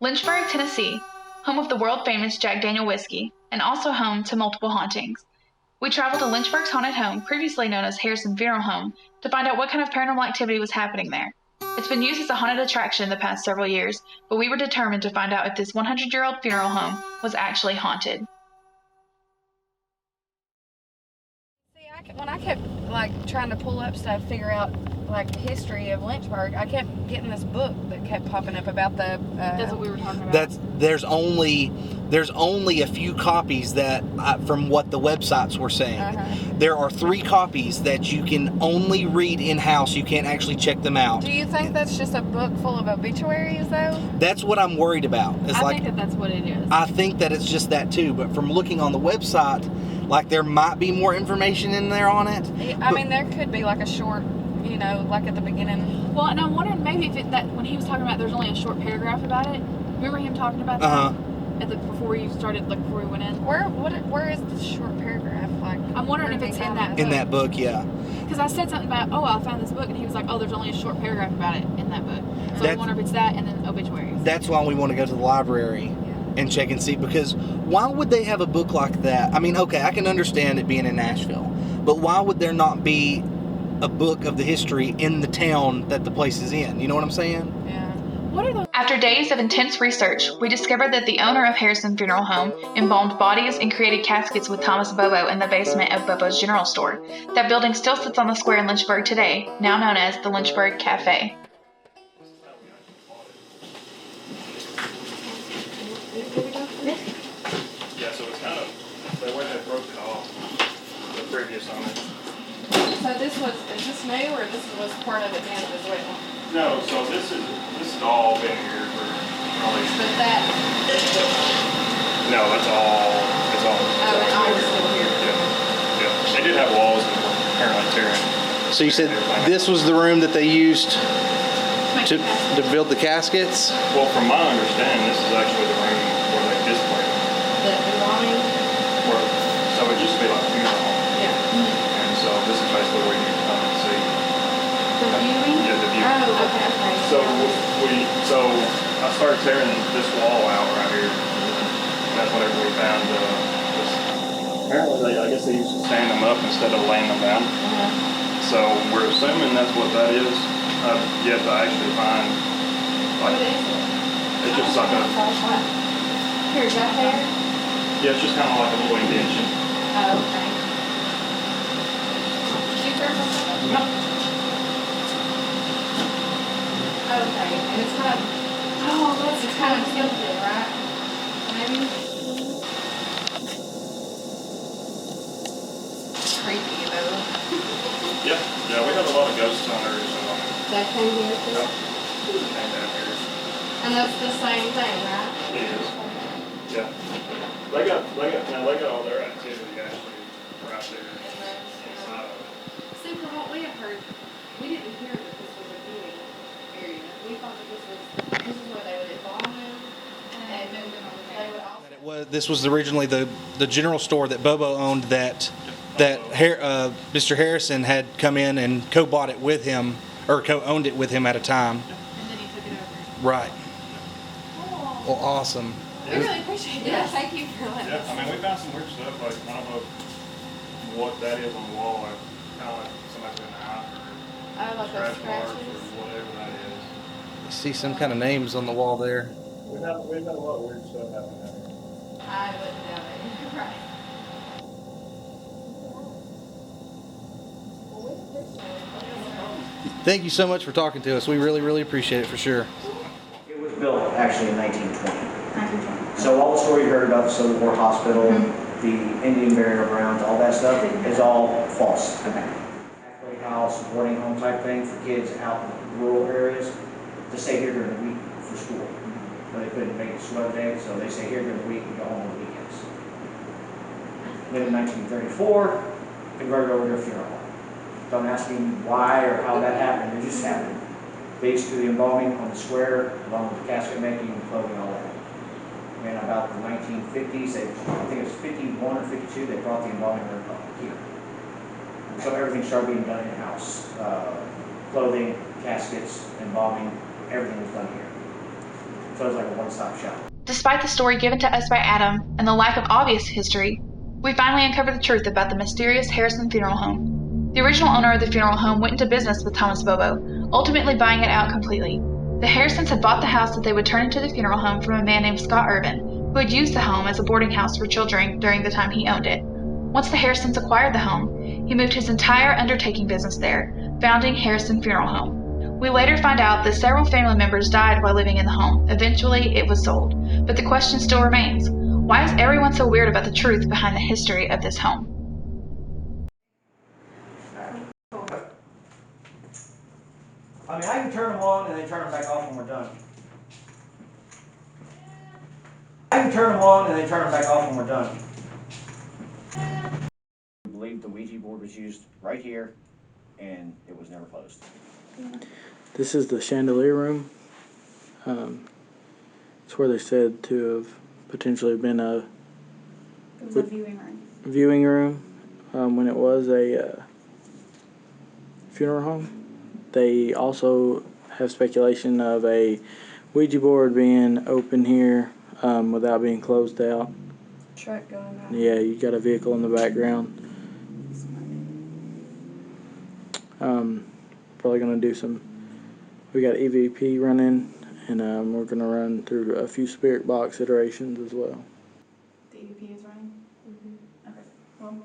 Lynchburg, Tennessee, home of the world-famous Jack Daniel whiskey, and also home to multiple hauntings. We traveled to Lynchburg's haunted home, previously known as Harrison Funeral Home, to find out what kind of paranormal activity was happening there. It's been used as a haunted attraction the past several years, but we were determined to find out if this 100-year-old funeral home was actually haunted. When I kept trying to pull up stuff, figure out the history of Lynchburg, I kept getting this book that kept popping up about the. That's what we were talking about. There's only a few copies that from what the websites were saying. There are 3 copies that you can only read in house. You can't actually check them out. Do you think that's just a book full of obituaries, though? That's what I'm worried about. I think that's what it is. I think that it's just that too. But from looking on the website, there might be more information in there on it. I mean, there could be a short, at the beginning. Well, and I'm wondering maybe if that when he was talking about there's only a short paragraph about it. Remember him talking about that? Before we started, before we went in. Where is the short paragraph? I'm wondering if it's in that book. In that book, yeah. Because I said something about, I found this book, and he was like, there's only a short paragraph about it in that book. So I wonder if it's that and then obituaries. That's why we want to go to the library and check and see, because why would they have a book like that? I mean, okay, I can understand it being in Nashville, but why would there not be a book of the history in the town that the place is in? You know what I'm saying? Yeah. After days of intense research, we discovered that the owner of Harrison Funeral Home embalmed bodies and created caskets with Thomas Bobo in the basement of Bobo's General Store. That building still sits on the square in Lynchburg today, now known as the Lynchburg Cafe. Yeah, so it's kind of the way they broke it off, the previous owner. So is this new, or this was part of it then as well? No, so this has all been here for probably. But that. No, it's all. Oh, and all is still here. Yeah. They did have walls that were apparently tearing. So you said this was the room that they used to build the caskets? Well, from my understanding, this is actually the room where they displayed them. The embalming? So it used to be like a funeral home. Yeah. And so this is basically where you can come and see. The viewing? Yeah, the viewing. Oh, okay. So I started tearing this wall out right here. And that's whenever we found this. Apparently, I guess they used to stand them up instead of laying them down. So we're assuming that's what that is. I've yet to actually find. What is it? It's just like a. Here's that there? Yeah, it's just kind of like a little indention. Oh, okay. No. Okay, and it's kind of, it's kind of tilted, right? Maybe? It's creepy, though. Yeah, we have a lot of ghost hunters. That came here too? Came down here. And that's the same thing, right? It is. Yeah. They got all their activity actually right there inside of it. See, from what we have heard, we didn't hear that this was a viewing area. We thought that this is where they would embalm them, and then they would also. This was originally the general store that Bobo owned that Mr. Harrison had come in and co-bought it with him, or co-owned it with him at a time. And then he took it over. Right. Oh. Well, awesome. We really appreciate it. Yeah, thank you for letting us. I mean, we found some weird stuff. I don't know what that is on the wall. Kind of like somebody put an eye or Like scratch those marks or scratches. whatever that is. I see some kind of names on the wall there. We've had a lot of weird stuff happen down here. I wouldn't know it. Right. Thank you so much for talking to us. We really, really appreciate it for sure. It was built actually in 1920. So all the story you heard about the Civil War Hospital, the Indian burial grounds, all that stuff is all false. Halfway house, boarding home type thing for kids out in rural areas to stay here during the week for school. But they couldn't make it slow day, so they stay here during the week and go home on the weekends. Then in 1934, converted over to a funeral home. Don't ask me why or how that happened, it just happened. Basically the embalming on the square, along with the casket making and clothing, all that. And about the 1950s, I think it was 51 or 52, they brought the embalming room up here. And so everything started being done in-house. Clothing, caskets, embalming, everything was done here. So it's like a one-stop shop. Despite the story given to us by Adam and the lack of obvious history, we finally uncovered the truth about the mysterious Harrison Funeral Home. The original owner of the funeral home went into business with Thomas Bobo, ultimately buying it out completely. The Harrisons had bought the house that they would turn into the funeral home from a man named Scott Urban, who had used the home as a boarding house for children during the time he owned it. Once the Harrisons acquired the home, he moved his entire undertaking business there, founding Harrison Funeral Home. We later find out that several family members died while living in the home. Eventually, it was sold. But the question still remains, why is everyone so weird about the truth behind the history of this home? I mean, I can turn them on and then turn them back off when we're done. I can turn them on and then turn them back off when we're done. I believe the Ouija board was used right here, and it was never closed. This is the chandelier room. It's where they said to have potentially been a It was a viewing room when it was a funeral home. They also have speculation of a Ouija board being open here without being closed out. Truck going by. Yeah, you got a vehicle in the background. Probably going to do some. We got EVP running, and we're going to run through a few spirit box iterations as well. The EVP is running? Mm-hmm. Okay. Well,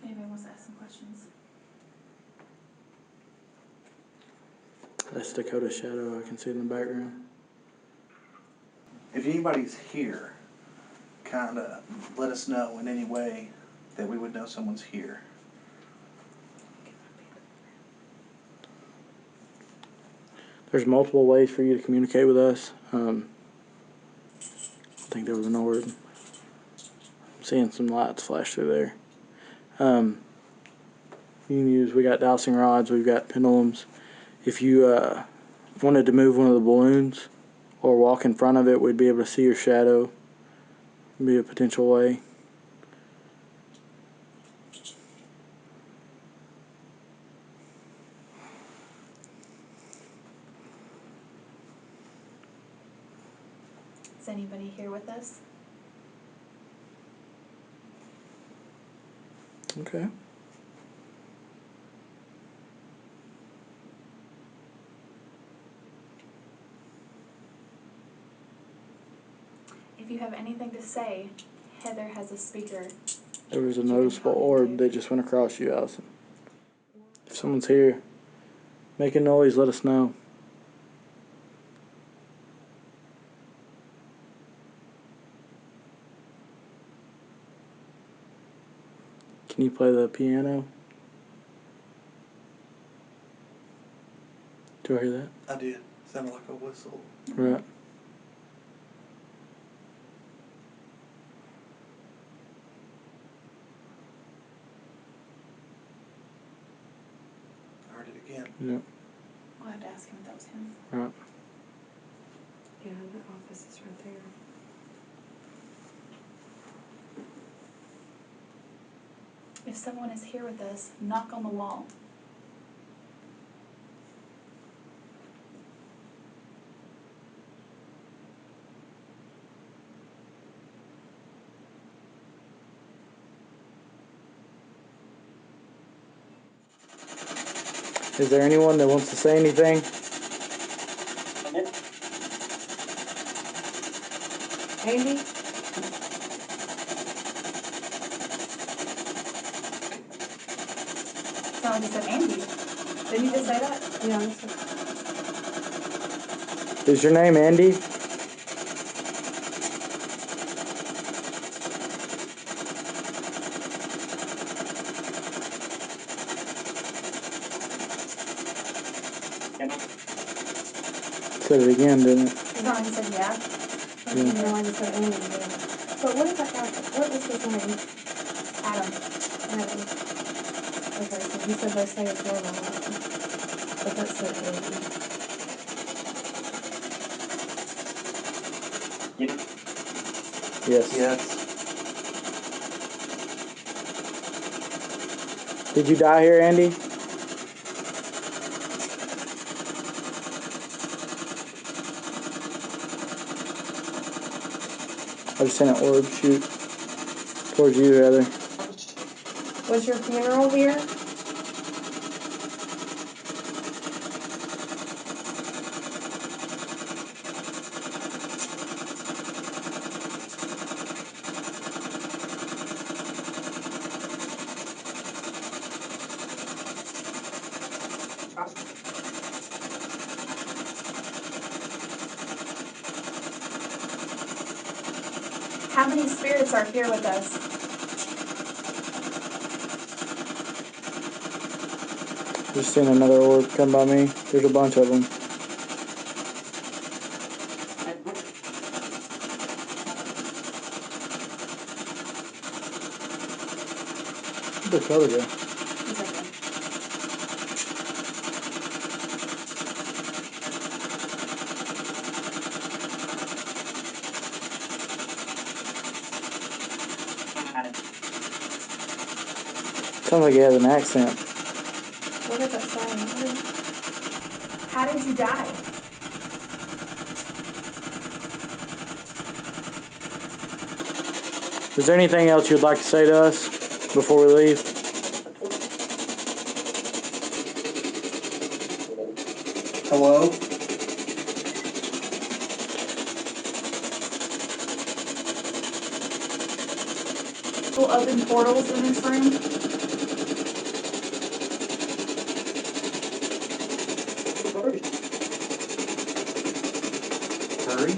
anybody wants to ask some questions? That's Dakota's shadow I can see in the background. If anybody's here, kind of let us know in any way that we would know someone's here. There's multiple ways for you to communicate with us. I think there was an orb. I'm seeing some lights flash through there. You can use, we got dowsing rods, we've got pendulums. If you wanted to move one of the balloons or walk in front of it, we'd be able to see your shadow. It'd be a potential way. Is anybody here with us? Okay. If you have anything to say, Heather has a speaker. There was a noticeable orb that just went across you, Allison. If someone's here, make a noise, let us know. Can you play the piano? Do I hear that? I did. Sounded like a whistle. Right. I heard it again. Yep. I'll have to ask him if that was him. Right. Yeah, the office is right there. If someone is here with us, knock on the wall. Is there anyone that wants to say anything? Andy? Someone just said Andy. Didn't you just say that? Yeah, that's it. Is your name Andy? Said it again, didn't it? Someone said yeah. Yeah. No, I just said Andy. Yeah. But what is that guy? What is his name? Adam. Adam. Okay, so he said they say it's normal. But that's it, Andy. Yes. Yes. Did you die here, Andy? I just seen an orb shoot towards you, Heather. Was your funeral here? How many spirits are here with us? Just seen another orb come by me. There's a bunch of them. Where'd the color go? Sounds like he has an accent. What does it say? How did you die? Is there anything else you'd like to say to us before we leave? Hello? We'll open portals in this room. Hurry.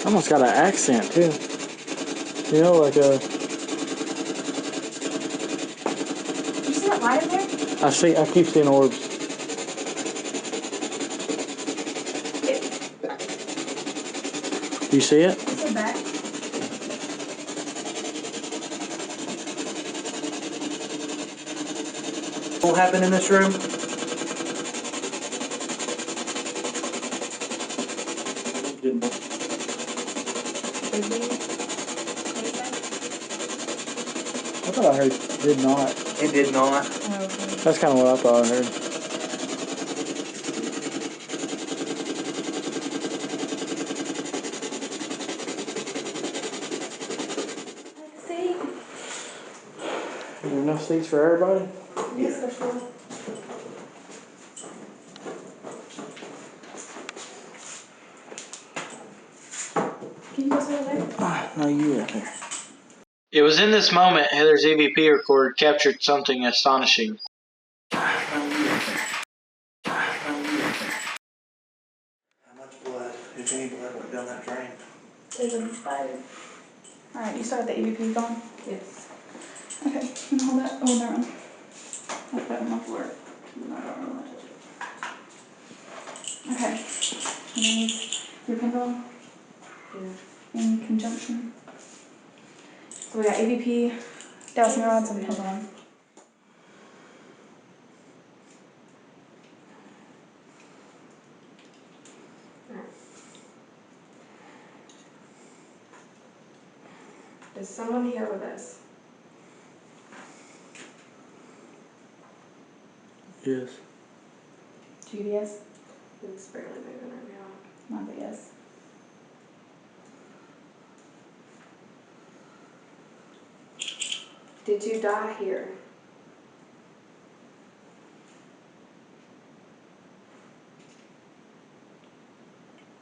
Almost got an accent too. You know, like a. You see that light in there? I keep seeing orbs. You see it? Is it back? What happened in this room? I thought I heard did not. It did not. Oh, okay. That's kind of what I thought I heard. See? Is there enough seats for everybody? Yes, for sure. Can you go sit over there? No, you right there. It was in this moment Heather's EVP recorder captured something astonishing. How much blood, if any blood, went down that drain? There's a spider. Alright, you started the EVP going? Yes. Okay, you can hold that. Oh, never mind. I'll put it on the floor. No, I don't really want to touch it. Okay. And then your pendulum Yeah. in conjunction. So we got EVP, dowsing rods, and pendulum. Is someone here with us? Yes. GBS? It's barely moving right now. Not the yes. Did you die here?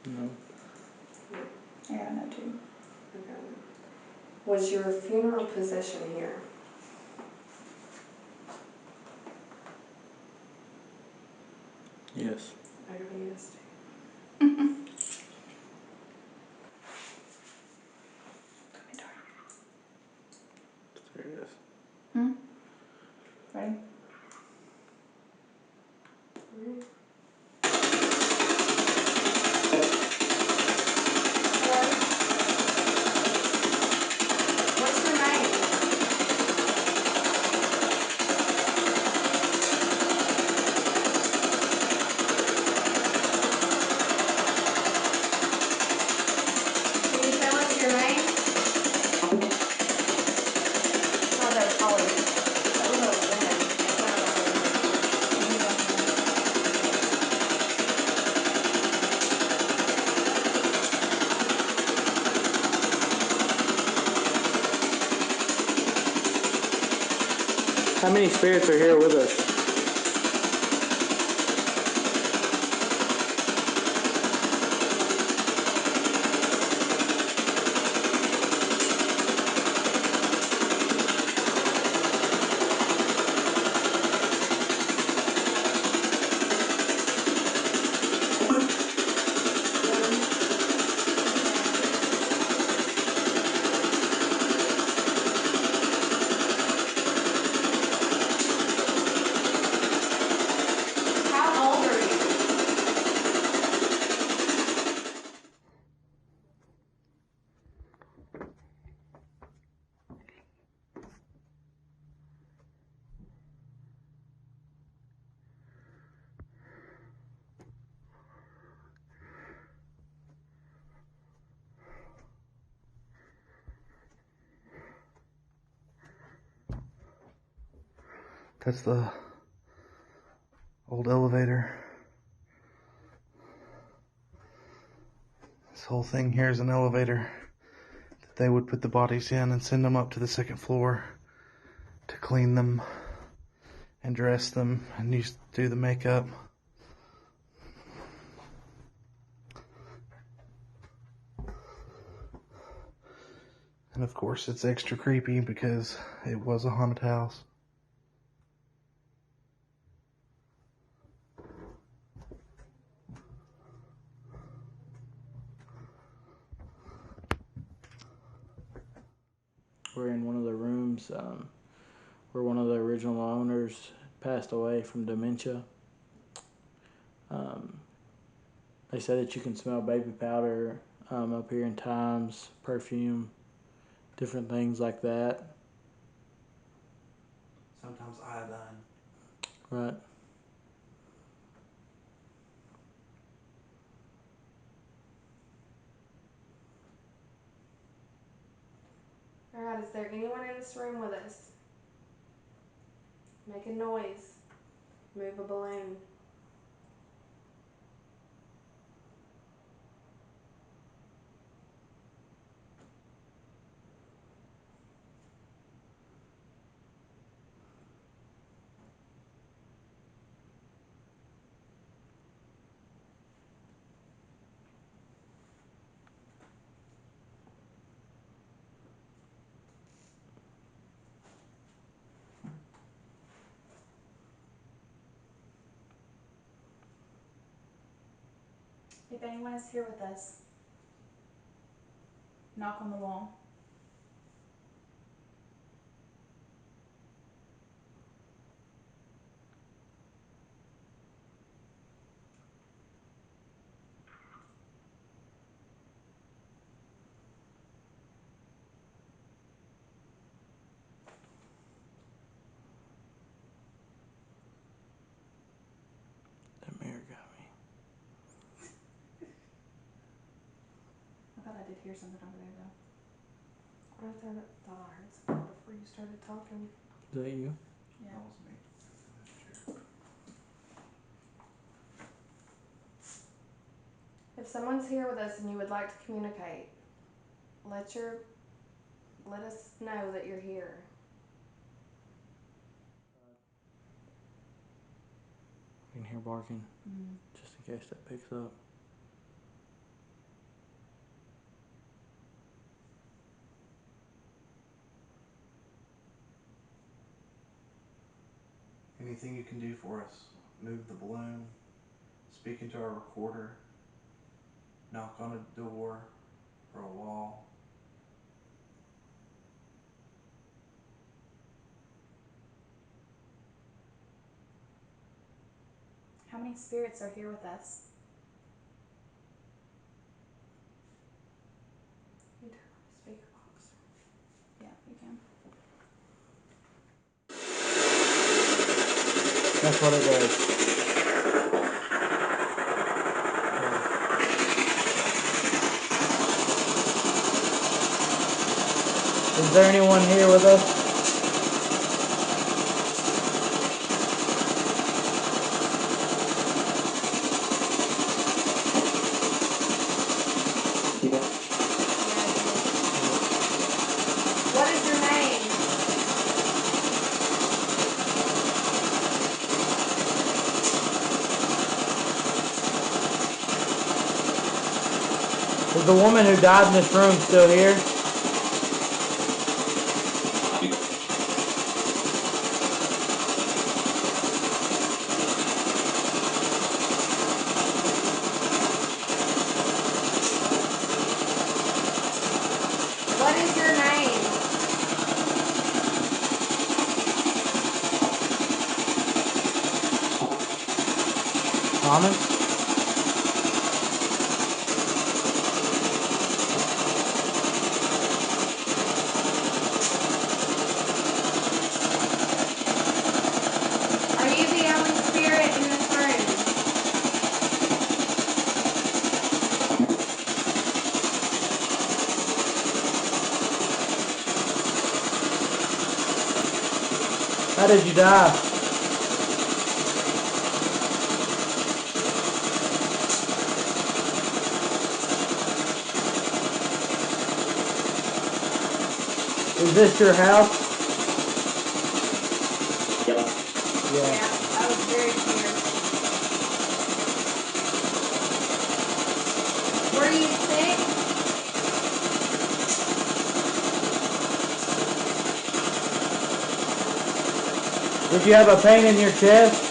No. I got a no too. Okay. Was your funeral position here? Yes. I got a yes. There it is. Ready? What's your name? Can you tell us your name? Oh, that's Holly. That was a woman. How many spirits are here with us? How old are you? That's the old elevator. This whole thing here is an elevator that they would put the bodies in and send them up to the second floor to clean them and dress them and used to do the makeup. And of course it's extra creepy because it was a haunted house. We're in one of the rooms where one of the original owners passed away from dementia. They say that you can smell baby powder up here in times, perfume, different things like that. Sometimes iodine. Right. Alright, is there anyone in this room with us? Make a noise. Move a balloon. If anyone is here with us, knock on the wall. That mirror got me. I thought I did hear something over there though. I thought I heard something before you started talking. Is that you? Yeah. That was me. If someone's here with us and you would like to communicate, let us know that you're here. I can hear barking, Mm-hmm. just in case that picks up. Anything you can do for us? Move the balloon, speak into our recorder, knock on a door or a wall. How many spirits are here with us? You turn on the speaker box. Yeah, you can. That's what it does. Is there anyone here with us? What is your name? Is the woman who died in this room still here? What is your name? Thomas? Are you the only spirit in this room? How did you die? Is this your house? Yeah, Yeah. I was very scared. Were you sick? Did you have a pain in your chest?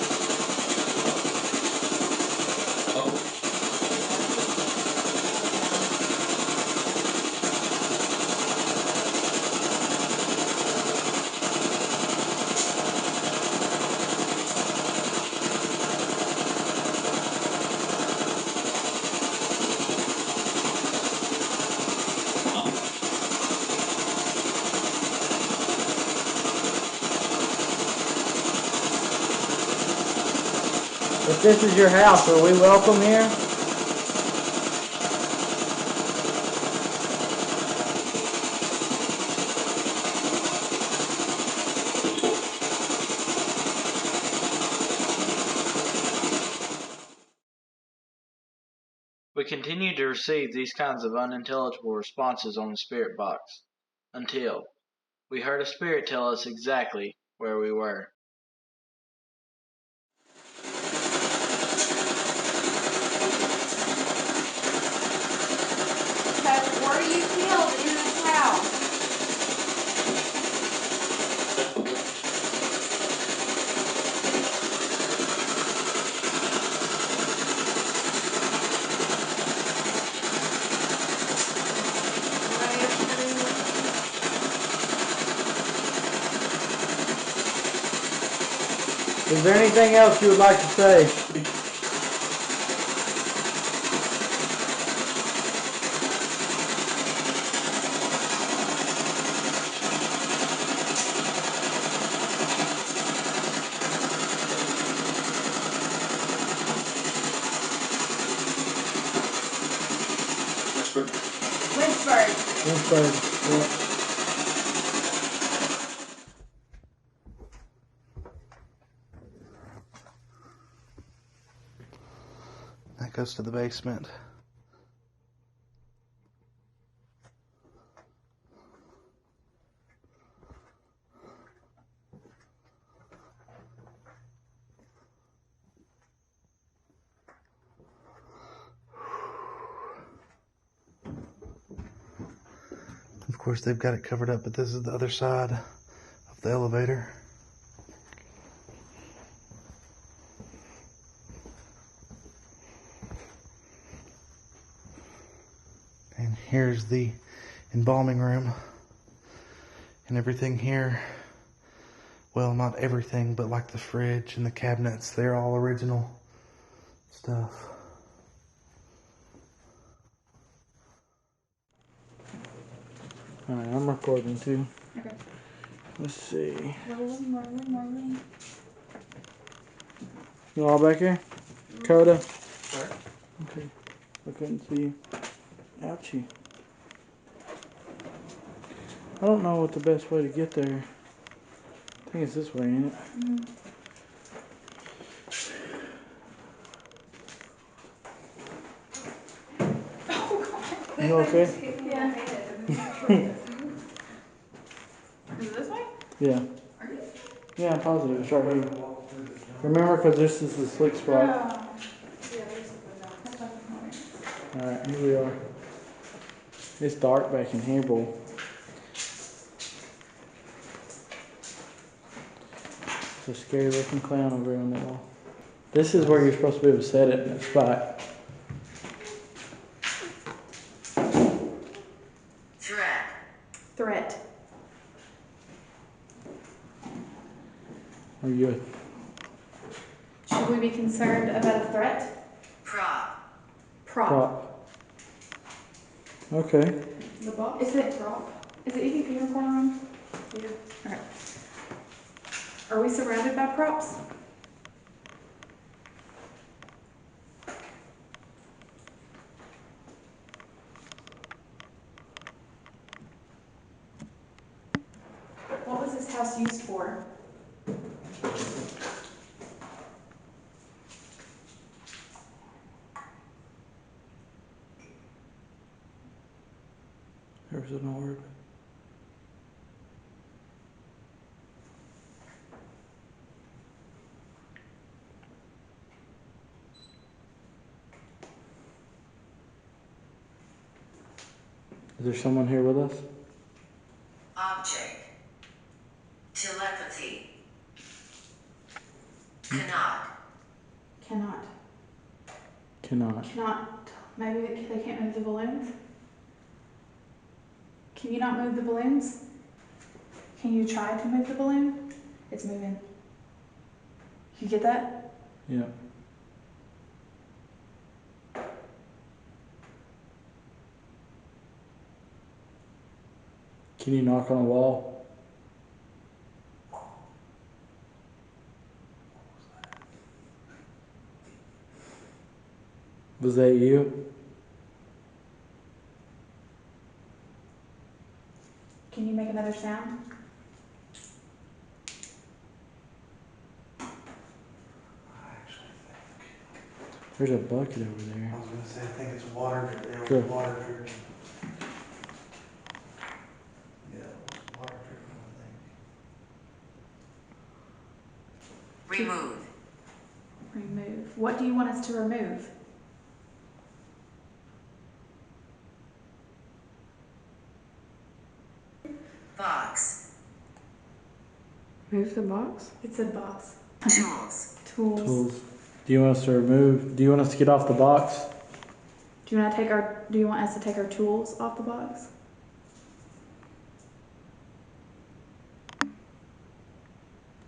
If this is your house, are we welcome here? We continued to receive these kinds of unintelligible responses on the spirit box until we heard a spirit tell us exactly where we were. So, were you killed in this house? Is there anything else you would like to say? Lynchburg. Lynchburg. Yeah. That goes to the basement. Of course, they've got it covered up, but this is the other side of the elevator. And here's the embalming room. And everything here, well, not everything, but like the fridge and the cabinets, they're all original stuff. Alright, I'm recording too. Okay. Let's see. Rolling. You all back here? Coda? Sure. Okay. I couldn't see you. Ouchie. I don't know what the best way to get there. I think it's this way, ain't it? Mm-hmm. You okay? Yeah. Is it this way? Yeah. Are you? Yeah, I'm positive. It's right here. Remember, because this is the slick spot. Yeah, there's something down. Alright, here we are. It's dark back in here, boy. It's a scary looking clown over on that wall. This is where you're supposed to be able to set it in that spot. Threat. Are you Should we be concerned about a threat? Prop. Prop. Okay. The box? Is it prop? Is it EVP in the corner room? Yeah. Okay. Are we surrounded by props? What was this house used for? There's an orb. Is there someone here with us? Object. Telepathy. Cannot. Cannot. Cannot. Maybe they can't move the balloons? Can you not move the balloons? Can you try to move the balloon? It's moving. You get that? Yeah. Can you knock on a wall? Was that you? Can you make another sound? There's a bucket over there. I was gonna say, I think it's water. Sure. Water dripping. Yeah, it was water dripping, I think. Remove. Remove. What do you want us to remove? Box. Move the box? It's a box. Tools. Tools. Do you want us to remove? Do you want us to get off the box? Do you want us to take our tools off the box?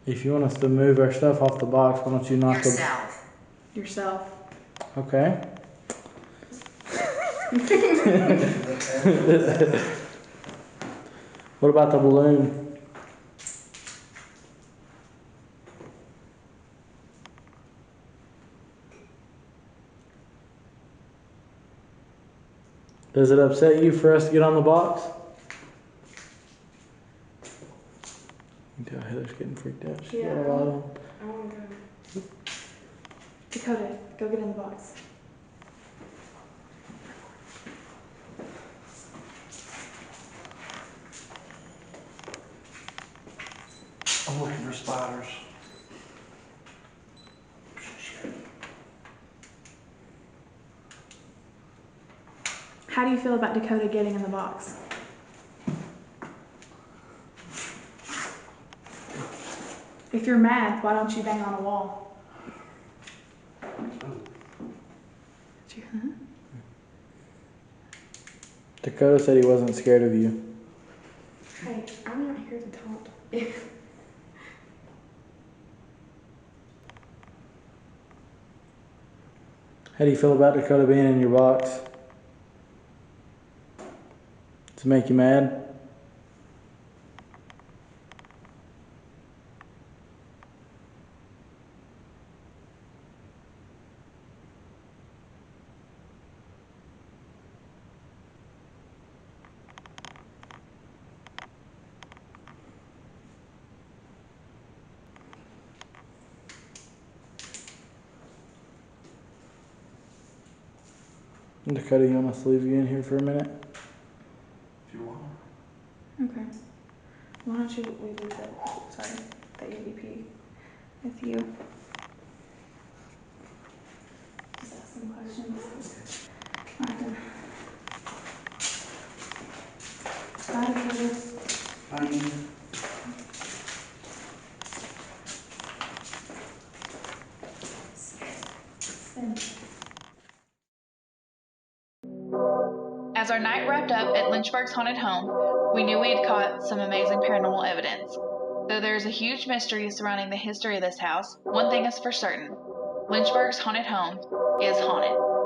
If you want us to move our stuff off the box, why don't you knock Yourself. Okay. What about the balloon? Does it upset you for us to get on the box? You can tell Heather's getting freaked out. She's got a lot on. I want to go. Dakota, go get in the box. I'm looking for spiders. How do you feel about Dakota getting in the box? If you're mad, why don't you bang on a wall? Dakota said he wasn't scared of you. Hey, I'm not here to talk. How do you feel about Dakota being in your box? Does it make you mad? Dakota, you want us to leave you in here for a minute? If you want. Okay. Why don't you leave the EVP with you? Just ask some questions. Alright then. Bye, Sugar. Spin. As our night wrapped up at Lynchburg's haunted home, we knew we had caught some amazing paranormal evidence. Though there is a huge mystery surrounding the history of this house, one thing is for certain: Lynchburg's haunted home is haunted.